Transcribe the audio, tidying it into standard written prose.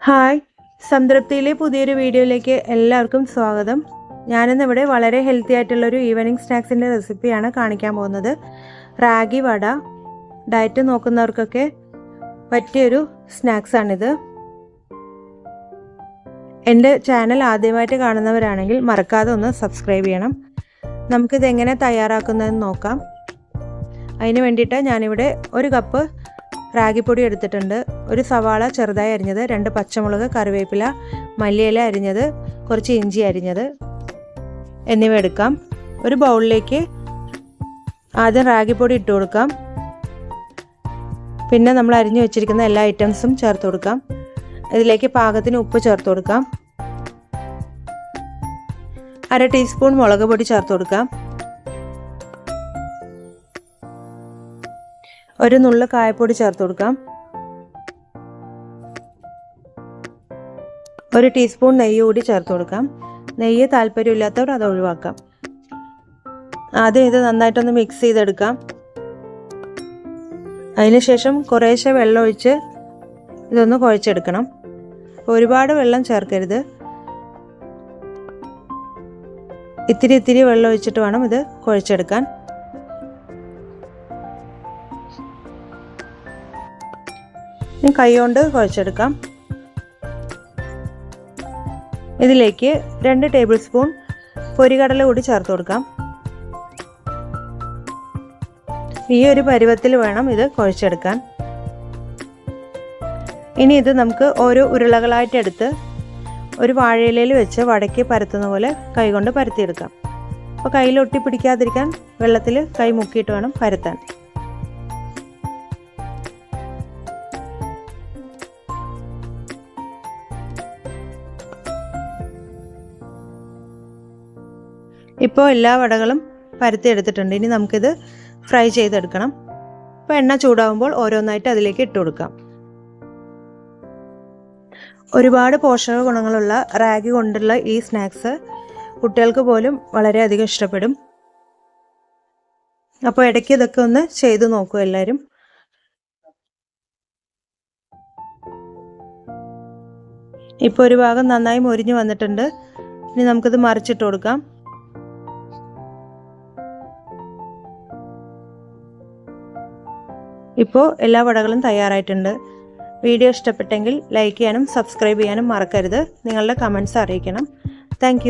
Hi, സംതൃപ്തിയിലെ പുതിയൊരു വീഡിയോയിലേക്ക് എല്ലാവർക്കും സ്വാഗതം. ഞാനിന്നിവിടെ വളരെ ഹെൽത്തി ആയിട്ടുള്ളൊരു ഈവനിങ് സ്നാക്സിൻ്റെ റെസിപ്പിയാണ് കാണിക്കാൻ പോകുന്നത്. റാഗി വട. ഡയറ്റ് നോക്കുന്നവർക്കൊക്കെ പറ്റിയൊരു സ്നാക്സാണിത്. എൻ്റെ ചാനൽ ആദ്യമായിട്ട് കാണുന്നവരാണെങ്കിൽ മറക്കാതെ ഒന്ന് സബ്സ്ക്രൈബ് ചെയ്യണം. നമുക്കിതെങ്ങനെ തയ്യാറാക്കുന്നതെന്ന് നോക്കാം. അതിന് വേണ്ടിയിട്ട് ഞാനിവിടെ ഒരു കപ്പ് റാഗിപ്പൊടി എടുത്തിട്ടുണ്ട്, ഒരു സവാള ചെറുതായി അരിഞ്ഞത്, 2 പച്ചമുളക്, കറിവേപ്പില, മല്ലിയില അരിഞ്ഞത്, കുറച്ച് ഇഞ്ചി അരിഞ്ഞത് എന്നിവ എടുക്കാം. ഒരു ബൗളിലേക്ക് ആദ്യം റാഗിപ്പൊടി ഇട്ട് കൊടുക്കാം. പിന്നെ നമ്മൾ അരിഞ്ഞു വെച്ചിരിക്കുന്ന എല്ലാ ഐറ്റംസും ചേർത്ത് കൊടുക്കാം. ഇതിലേക്ക് പാകത്തിന് ഉപ്പ് ചേർത്ത് കൊടുക്കാം. 1/2 ടീസ്പൂൺ മുളക് പൊടി ചേർത്ത് കൊടുക്കാം. ഒരു നുള്ള് കായപ്പൊടി ചേർത്ത് കൊടുക്കാം. 1 ടീസ്പൂൺ നെയ്യ് കൂടി ചേർത്ത് കൊടുക്കാം. നെയ്യ് താല്പര്യമില്ലാത്തവർ അത് ഒഴിവാക്കാം. ആദ്യം ഇത് നന്നായിട്ടൊന്ന് മിക്സ് ചെയ്തെടുക്കാം. അതിനുശേഷം കുറേശ്ശെ വെള്ളം ഒഴിച്ച് ഇതൊന്ന് കുഴച്ചെടുക്കണം. ഒരുപാട് വെള്ളം ചേർക്കരുത്. ഇത്തിരി വെള്ളം ഒഴിച്ചിട്ട് വേണം ഇത് കുഴച്ചെടുക്കാൻ. കൈ കൊണ്ട് കുഴച്ചെടുക്കാം. ഇതിലേക്ക് 2 ടേബിൾ സ്പൂൺ പൊരികടല കൂടി ചേർത്ത് കൊടുക്കാം. ഈ ഒരു പരുവത്തിൽ വേണം ഇത് കുഴച്ചെടുക്കാൻ. ഇനി ഇത് നമുക്ക് ഓരോ ഉരുളകളായിട്ട് എടുത്ത് ഒരു വാഴയിലയിൽ വെച്ച് വടക്കി പരത്തുന്ന പോലെ കൈ കൊണ്ട് പരത്തിയെടുക്കാം. അപ്പോൾ കയ്യിൽ ഒട്ടി പിടിക്കാതിരിക്കാൻ വെള്ളത്തിൽ കൈ മുക്കിയിട്ട് വേണം പരത്താൻ. ഇപ്പോൾ എല്ലാ വടകളും പരത്തിയെടുത്തിട്ടുണ്ട്. ഇനി നമുക്കിത് ഫ്രൈ ചെയ്തെടുക്കണം. അപ്പോൾ എണ്ണ ചൂടാകുമ്പോൾ ഓരോന്നായിട്ട് അതിലേക്ക് ഇട്ട് കൊടുക്കാം. ഒരുപാട് പോഷക ഗുണങ്ങളുള്ള റാഗി കൊണ്ടുള്ള ഈ സ്നാക്സ് കുട്ടികൾക്ക് പോലും വളരെയധികം ഇഷ്ടപ്പെടും. അപ്പോൾ ഇടയ്ക്ക് ഇതൊക്കെ ഒന്ന് ചെയ്തു നോക്കൂ എല്ലാവരും. ഇപ്പോൾ ഒരു ഭാഗം നന്നായി മൊരിഞ്ഞു വന്നിട്ടുണ്ട്. ഇനി നമുക്കിത് മറിച്ചിട്ട് കൊടുക്കാം. ഇപ്പോൾ എല്ലാ വടകളും തയ്യാറായിട്ടുണ്ട്. വീഡിയോ ഇഷ്ടപ്പെട്ടെങ്കിൽ ലൈക്ക് ചെയ്യാനും സബ്സ്ക്രൈബ് ചെയ്യാനും മറക്കരുത്. നിങ്ങളുടെ കമൻറ്റ്സ് അറിയിക്കണം. താങ്ക്